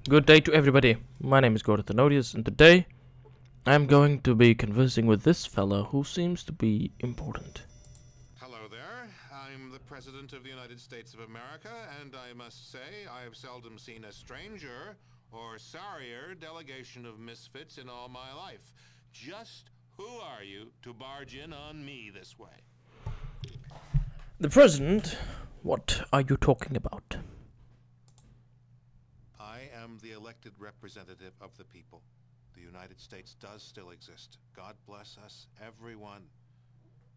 Good day to everybody. My name is Gordoth Enodious, and today I'm going to be conversing with this fella who seems to be important. Hello there. I'm the President of the United States of America, and I must say I have seldom seen a stranger or sorrier delegation of misfits in all my life. Just who are you to barge in on me this way? The President? What are you talking about? I am the elected representative of the people. The United States does still exist. God bless us, everyone.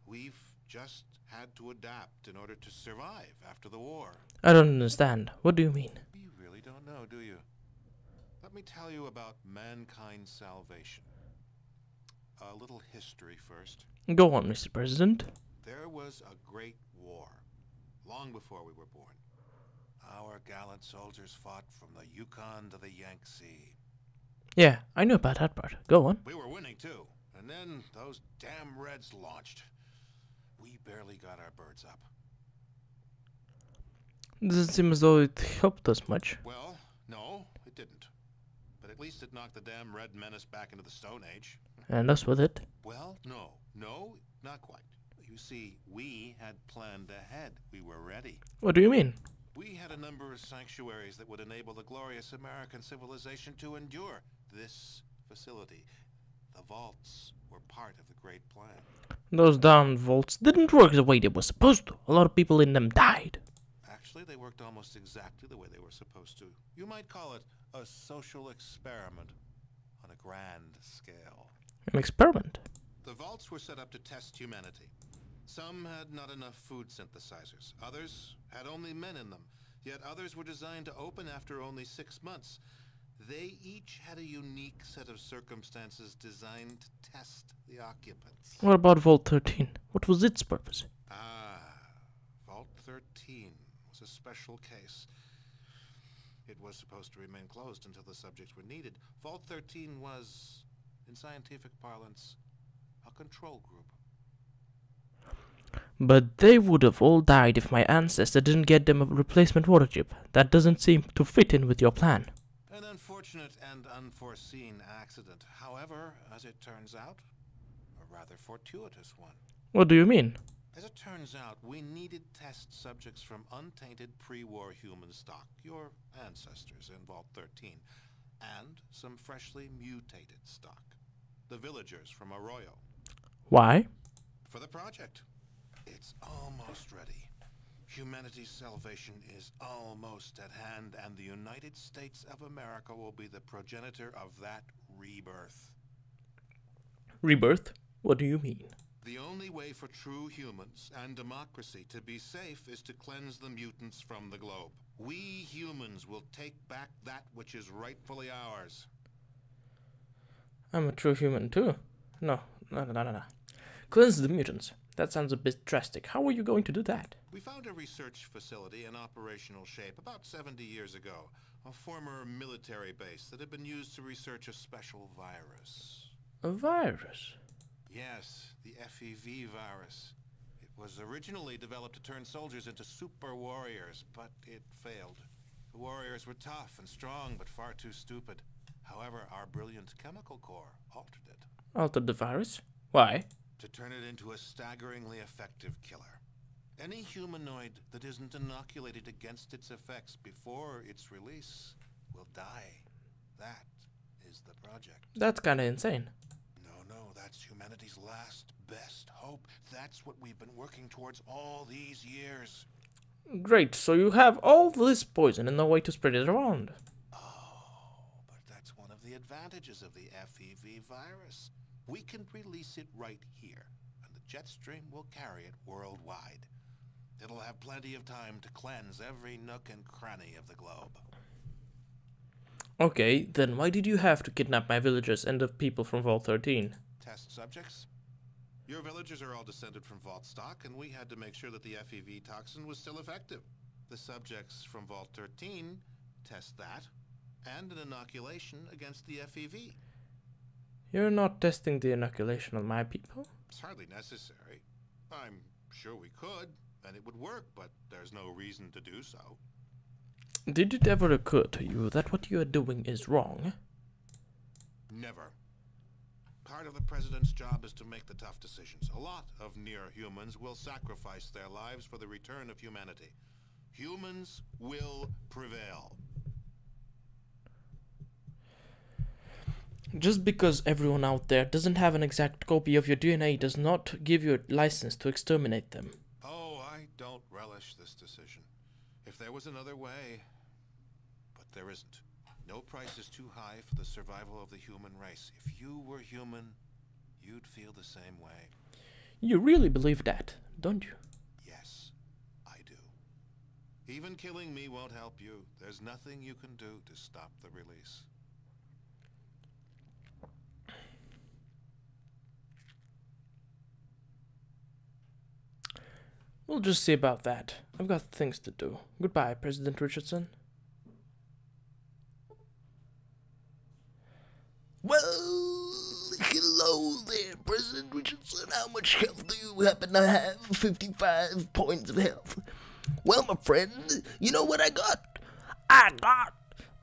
We've just had to adapt in order to survive after the war. I don't understand. What do you mean? You really don't know, do you? Let me tell you about mankind's salvation. A little history first. Go on, Mr. President. There was a great war, long before we were born. Our gallant soldiers fought from the Yukon to the Yangtze. Yeah, I know about that part. Go on. We were winning too, and then those damn Reds launched. We barely got our birds up. Doesn't seem as though it helped us much. Well, no, it didn't. But at least it knocked the damn Red Menace back into the Stone Age. And us with it. Well, no, not quite. You see, we had planned ahead. We were ready. What do you mean? We had a number of sanctuaries that would enable the glorious American civilization to endure. This facility, the vaults, were part of the great plan. Those darn vaults didn't work the way they were supposed to. A lot of people in them died. Actually, they worked almost exactly the way they were supposed to. You might call it a social experiment on a grand scale. An experiment? The vaults were set up to test humanity. Some had not enough food synthesizers. Others had only men in them. Yet others were designed to open after only 6 months. They each had a unique set of circumstances designed to test the occupants. What about Vault 13? What was its purpose? Vault 13 was a special case. It was supposed to remain closed until the subjects were needed. Vault 13 was, in scientific parlance, a control group. But they would have all died if my ancestor didn't get them a replacement water chip. That doesn't seem to fit in with your plan. An unfortunate and unforeseen accident. However, as it turns out, a rather fortuitous one. What do you mean? As it turns out, we needed test subjects from untainted pre-war human stock, your ancestors in Vault 13, and some freshly mutated stock, the villagers from Arroyo. Why? For the project. It's almost ready. Humanity's salvation is almost at hand, and the United States of America will be the progenitor of that rebirth. Rebirth? What do you mean? The only way for true humans and democracy to be safe is to cleanse the mutants from the globe. We humans will take back that which is rightfully ours. I'm a true human too. No. Cleanse the mutants. That sounds a bit drastic. How are you going to do that? We found a research facility in operational shape about 70 years ago. A former military base that had been used to research a special virus. A virus? Yes, the FEV virus. It was originally developed to turn soldiers into super warriors, but it failed. The warriors were tough and strong, but far too stupid. However, our brilliant chemical core altered it. Altered the virus? Why? To turn it into a staggeringly effective killer. Any humanoid that isn't inoculated against its effects before its release will die. That is the project. That's kinda insane. No, that's humanity's last best hope. That's what we've been working towards all these years. Great, so you have all this poison and no way to spread it around. Oh, but that's one of the advantages of the FEV virus. We can release it right here, and the jet stream will carry it worldwide. It'll have plenty of time to cleanse every nook and cranny of the globe. Okay, then why did you have to kidnap my villagers and the people from Vault 13? Test subjects? Your villagers are all descended from Vault stock, and we had to make sure that the FEV toxin was still effective. The subjects from Vault 13 test that, and an inoculation against the FEV. You're not testing the inoculation on my people? It's hardly necessary. I'm sure we could, and it would work, but there's no reason to do so. Did it ever occur to you that what you are doing is wrong? Never. Part of the president's job is to make the tough decisions. A lot of near-humans will sacrifice their lives for the return of humanity. Humans will prevail. Just because everyone out there doesn't have an exact copy of your DNA does not give you a license to exterminate them. Oh, I don't relish this decision. If there was another way, but there isn't. No price is too high for the survival of the human race. If you were human, you'd feel the same way. You really believe that, don't you? Yes, I do. Even killing me won't help you. There's nothing you can do to stop the release. We'll just see about that. I've got things to do. Goodbye, President Richardson. Well, hello there, President Richardson. How much health do you happen to have? 55 points of health. Well, my friend, you know what I got? I got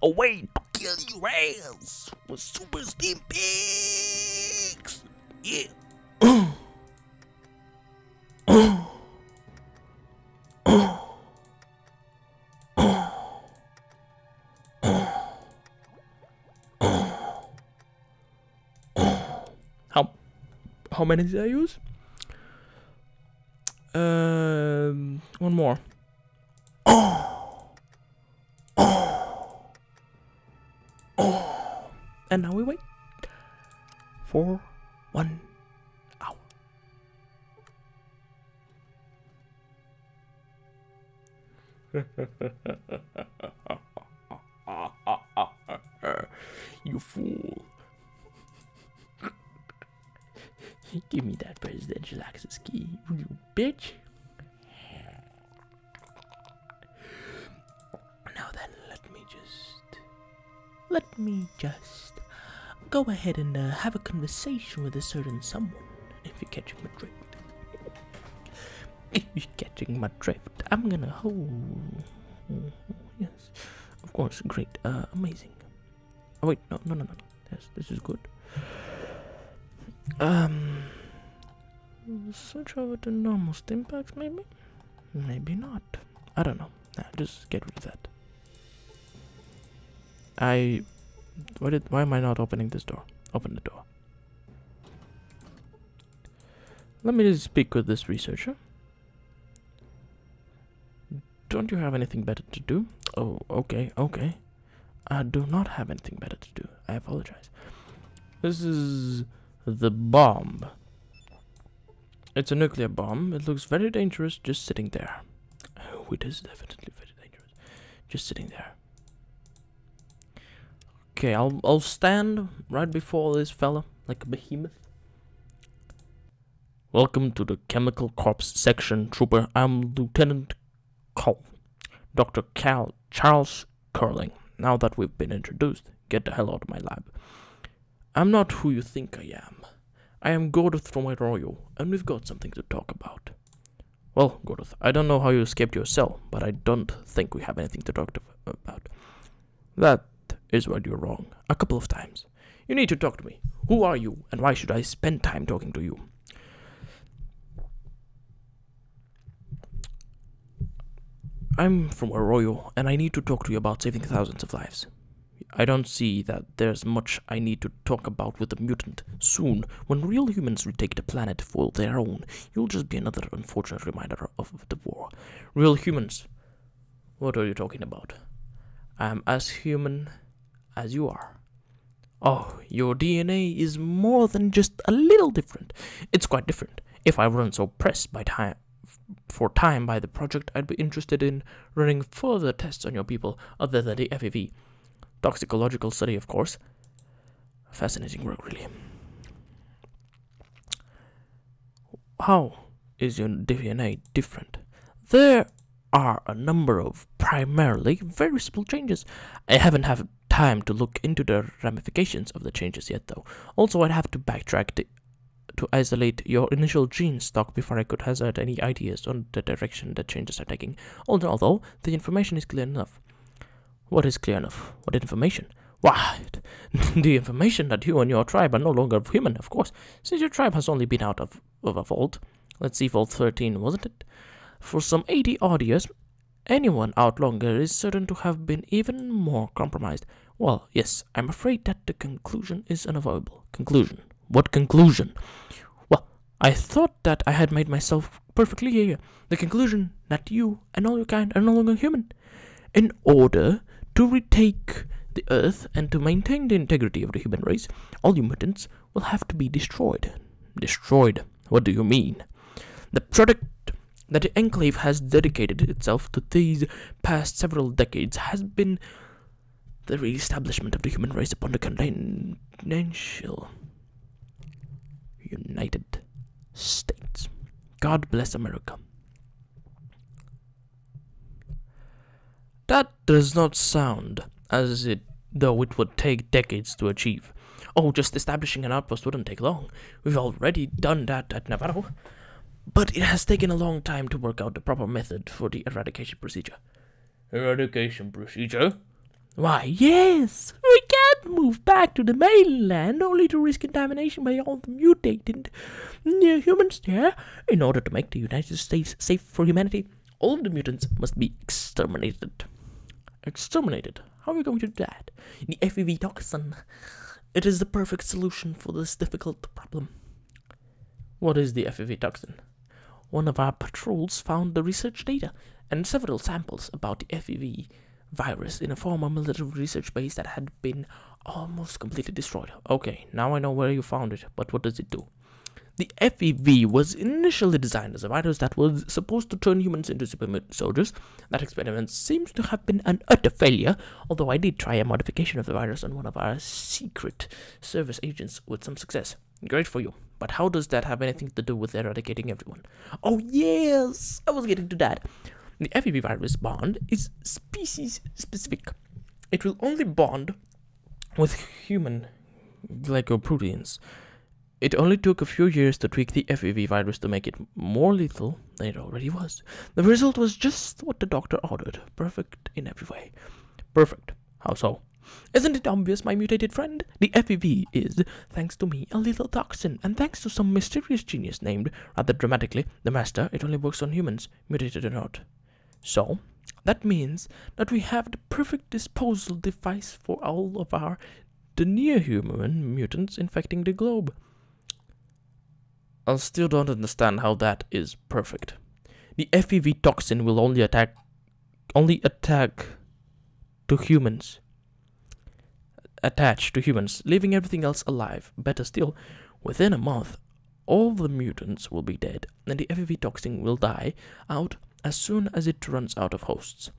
a way to kill your ass with super steam pigs. Yeah. How many did I use? One more. And now we wait for 1 hour. You fool. Give me that presidential access key, you bitch. Now then, let me just go ahead and have a conversation with a certain someone, if you're catching my drift. If you're catching my drift, I'm gonna hold. Yes, of course, great, amazing. Oh wait, no. Yes, this is good. Switch over to normal stim packs, maybe? Maybe not. I don't know. Nah, just get rid of that. Why am I not opening this door? Open the door. Let me just speak with this researcher. Don't you have anything better to do? Oh, okay. I do not have anything better to do. I apologize. This is the bomb. It's a nuclear bomb. It looks very dangerous just sitting there. Oh, it is definitely very dangerous. Just sitting there. Okay, I'll stand right before this fella like a behemoth. Welcome to the Chemical Corps Section, Trooper. I'm Lieutenant Cole. Dr. Charles Curling. Now that we've been introduced, get the hell out of my lab. I'm not who you think I am. I am Gordoth from Arroyo, and we've got something to talk about. Well, Gordoth, I don't know how you escaped your cell, but I don't think we have anything to talk about. That is where you're wrong. A couple of times. You need to talk to me. Who are you, and why should I spend time talking to you? I'm from Arroyo, and I need to talk to you about saving thousands of lives. I don't see that there's much I need to talk about with the mutant. Soon, when real humans retake the planet for their own, you'll just be another unfortunate reminder of the war. Real humans? What are you talking about? I'm as human as you are. Oh, your DNA is more than just a little different. It's quite different. If I weren't so pressed by time by the project, I'd be interested in running further tests on your people other than the FEV. Toxicological study, of course. Fascinating work, really. How is your DNA different? There are a number of primarily very simple changes. I haven't had time to look into the ramifications of the changes yet, though. Also, I'd have to backtrack to isolate your initial gene stock before I could hazard any ideas on the direction the changes are taking. Although the information is clear enough. What is clear enough? What information? Why, the information that you and your tribe are no longer human, of course, since your tribe has only been out of a vault. Let's see, vault 13, wasn't it? For some 80 odd years, anyone out longer is certain to have been even more compromised. Well, yes, I'm afraid that the conclusion is unavoidable. Conclusion? What conclusion? Well, I thought that I had made myself perfectly clear. The conclusion that you and all your kind are no longer human. In order to retake the Earth and to maintain the integrity of the human race, all you mutants will have to be destroyed. Destroyed? What do you mean? The product that the Enclave has dedicated itself to these past several decades has been the re-establishment of the human race upon the continental United States. God bless America. That does not sound as though it would take decades to achieve. Oh, just establishing an outpost wouldn't take long. We've already done that at Navarro. But it has taken a long time to work out the proper method for the eradication procedure. Eradication procedure? Why, yes! We can't move back to the mainland only to risk contamination by all the mutated humans there. In order to make the United States safe for humanity, all of the mutants must be exterminated. Exterminated? How are we going to do that? The FEV toxin. It is the perfect solution for this difficult problem. What is the FEV toxin? One of our patrols found the research data and several samples about the FEV virus in a former military research base that had been almost completely destroyed. Okay, now I know where you found it, but what does it do? The FEV was initially designed as a virus that was supposed to turn humans into supermutant soldiers. That experiment seems to have been an utter failure, although I did try a modification of the virus on one of our secret service agents with some success. Great for you. But how does that have anything to do with eradicating everyone? Oh yes, I was getting to that. The FEV virus bond is species specific. It will only bond with human glycoproteins. It only took a few years to tweak the FEV virus to make it more lethal than it already was. The result was just what the doctor ordered. Perfect in every way. Perfect. How so? Isn't it obvious, my mutated friend? The FEV is, thanks to me, a lethal toxin, and thanks to some mysterious genius named, rather dramatically, the Master, it only works on humans, mutated or not. So, that means that we have the perfect disposal device for all of the near-human mutants infecting the globe. I still don't understand how that is perfect. The FEV toxin will only attack to humans. Attached to humans, leaving everything else alive. Better still, within a month, all the mutants will be dead, and the FEV toxin will die out as soon as it runs out of hosts.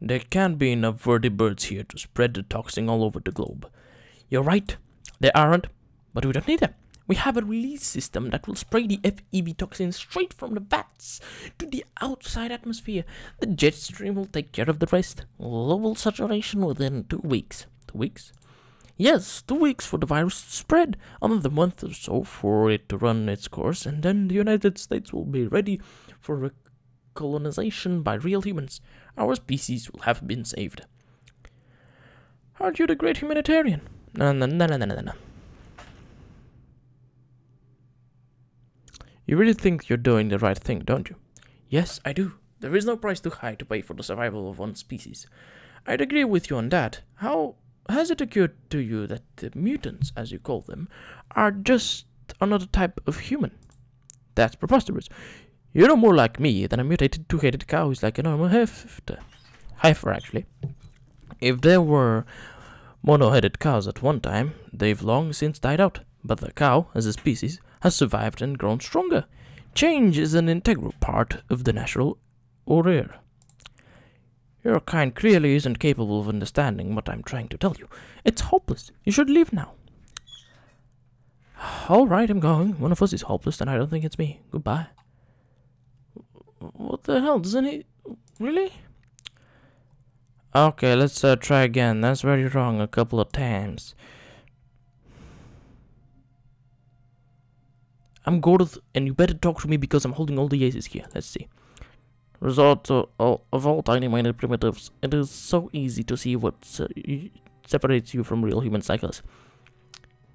There can't be enough vertebrates here to spread the toxin all over the globe. You're right, there aren't, but we don't need them. We have a release system that will spray the FEV toxin straight from the vats to the outside atmosphere. The jet stream will take care of the rest. Level saturation within 2 weeks. 2 weeks? Yes, 2 weeks for the virus to spread. Another month or so for it to run its course, and then the United States will be ready for colonization by real humans. Our species will have been saved. Aren't you the great humanitarian? No. You really think you're doing the right thing, don't you? Yes, I do. There is no price too high to pay for the survival of one species. I'd agree with you on that. How has it occurred to you that the mutants, as you call them, are just another type of human? That's preposterous. You're no more like me than a mutated two-headed cow is like a normal heifer, actually. If there were mono-headed cows at one time, they've long since died out. But the cow, as a species, has survived and grown stronger. Change is an integral part of the natural order. Your kind clearly isn't capable of understanding what I'm trying to tell you. It's hopeless. You should leave now. Alright, I'm going. One of us is hopeless, and I don't think it's me. Goodbye. What the hell? Doesn't he... Really? Okay, let's try again. That's very wrong a couple of times. I'm Gordoth, and you better talk to me because I'm holding all the aces here. Let's see. Result of all tiny-minded primitives, it is so easy to see what separates you from real human cycles.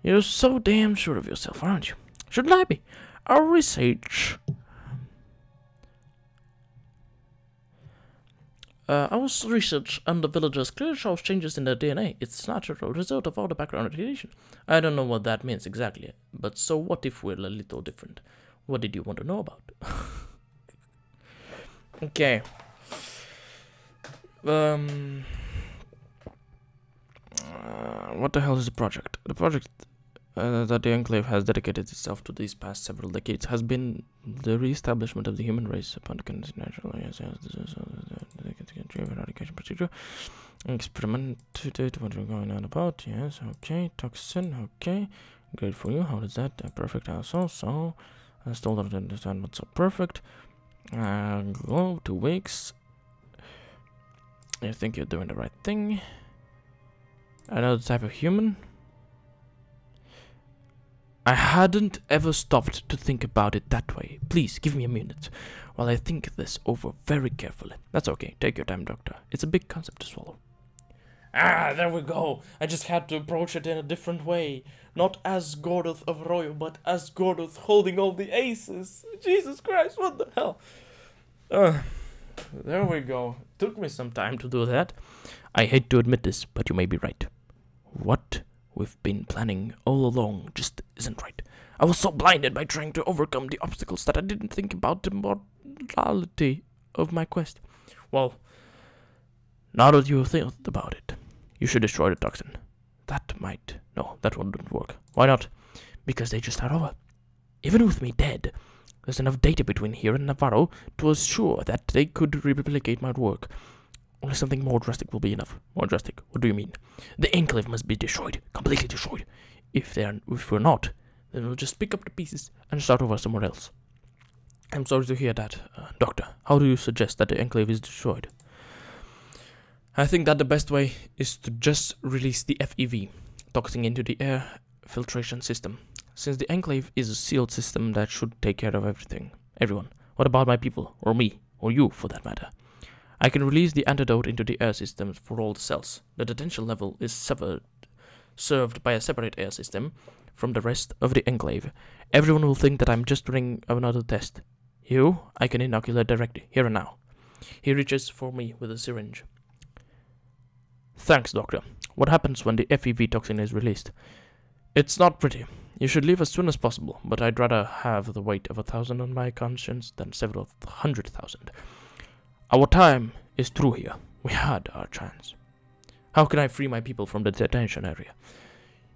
You're so damn sure of yourself, aren't you? Shouldn't I be? Our research... our research on the villagers clearly shows changes in their DNA. It's natural result of all the background radiation. I don't know what that means exactly, but so what if we're a little different? What did you want to know about? Okay. What the hell is the project? The project that the Enclave has dedicated itself to these past several decades has been the re-establishment of the human race upon the natural eradication procedure. Experiment what we're going on about. Yes, okay. Toxin, okay. Great for you. How is that? Perfect also. So I still don't understand what's so perfect. Go 2 weeks. I think you're doing the right thing. Another type of human. I hadn't ever stopped to think about it that way. Please, give me a minute while I think this over very carefully. That's okay. Take your time, Doctor. It's a big concept to swallow. Ah, there we go. I just had to approach it in a different way. Not as Gordoth of Royo, but as Gordoth holding all the aces. Jesus Christ, what the hell? There we go. Took me some time to do that. I hate to admit this, but you may be right. What we've been planning all along just isn't right. I was so blinded by trying to overcome the obstacles that I didn't think about the morality of my quest. Well, now that you've thought about it, you should destroy the toxin. No, that wouldn't work. Why not? Because they just are over. Even with me dead, there's enough data between here and Navarro to assure that they could replicate my work. Only something more drastic will be enough. More drastic? What do you mean? The Enclave must be destroyed. Completely destroyed. If we're not, then we'll just pick up the pieces and start over somewhere else. I'm sorry to hear that, Doctor. How do you suggest that the Enclave is destroyed? I think that the best way is to just release the FEV, toxin into the air filtration system. Since the Enclave is a sealed system that should take care of everyone. What about my people? Or me? Or you, for that matter? I can release the antidote into the air system for all the cells. The detention level is served by a separate air system from the rest of the Enclave. Everyone will think that I'm just running another test. You, I can inoculate directly, here and now. He reaches for me with a syringe. Thanks, Doctor. What happens when the FEV toxin is released? It's not pretty. You should leave as soon as possible, but I'd rather have the weight of 1,000 on my conscience than several 100,000. Our time is through here. We had our chance. How can I free my people from the detention area?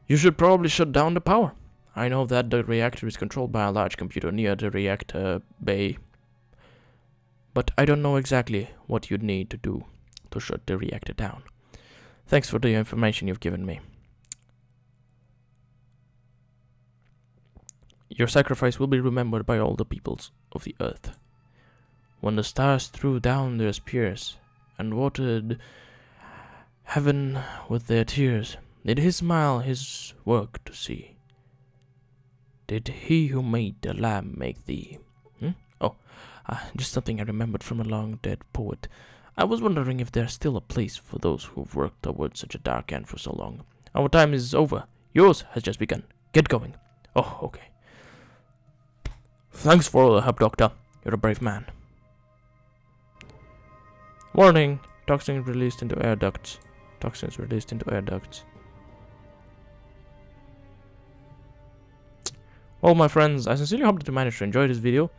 You should probably shut down the power. I know that the reactor is controlled by a large computer near the reactor bay, but I don't know exactly what you'd need to do to shut the reactor down. Thanks for the information you've given me. Your sacrifice will be remembered by all the peoples of the earth. When the stars threw down their spears and watered heaven with their tears, did he smile his work to see? Did he who made the lamb make thee? Just something I remembered from a long-dead poet. I was wondering if there's still a place for those who've worked towards such a dark end for so long. Our time is over. Yours has just begun. Get going. Oh, okay. Thanks for all the help, Doctor. You're a brave man. Warning. Toxins released into air ducts. Toxins released into air ducts. Well, my friends, I sincerely hope that you managed to enjoy this video.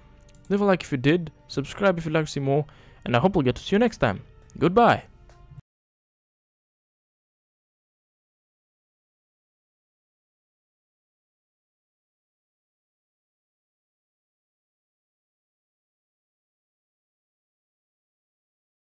Leave a like if you did, subscribe if you'd like to see more, and I hope we'll get to see you next time. Goodbye!